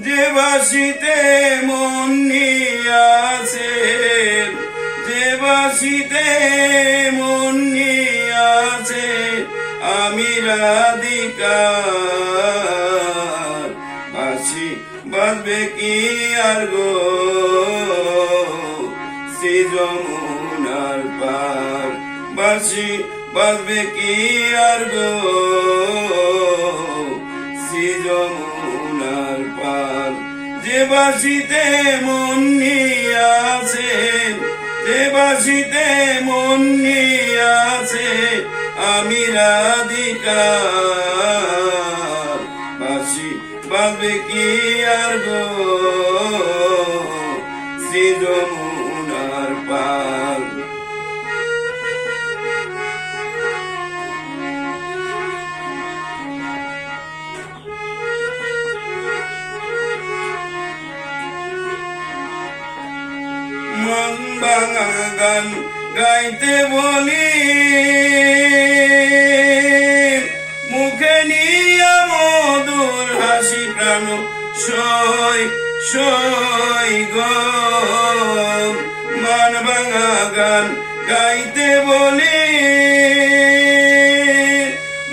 যে বাসিতে মন নিয়াছে, যে বাসিতে মন নিয়াছে, আমি রাধিকার। বাসি বাজবে কি আর গো শ্রী যমুনার পার, বাসি বাজবে কি আর গো শ্রী যমুনার পার। যে বাসিতে মন নিয়াছে, যে বাসিতে মন নিয়াছে, আমি রাধিকার। বাসি বাজবে কি আর গো শ্রী যমুনার পার। মন ভাঙা গান গাইতে বলি, মুখে নিয়া মধুর হাসি প্রাণ সই সই গো। মন ভাঙা গান গাইতে বলি,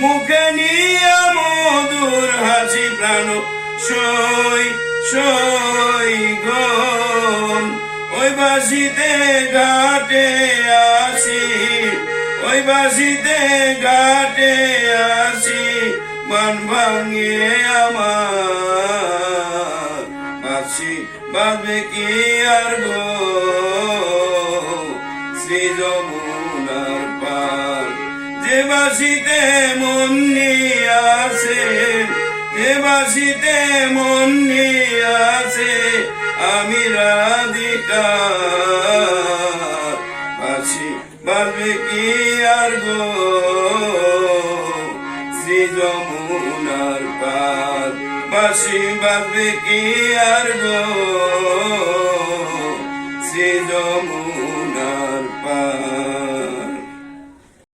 মুখে নিয়া মধুর হাসি প্রাণ সই সই গো। ওই বাসিতে ঘাটে আসি, ওই বাসিতে ঘাটে আসি, মন ভাঙে আমার। বাসি বাজবে কি আর গো শ্রী যমুনার পার। যে বাসিতে মন নিয়াছে, যে বাসিতে মন নিয়াছে, আমি রাধিকার। বাসি বাজবে কি আর গো শ্রী যমুনার পার, বাসি বাজবে কি আর গো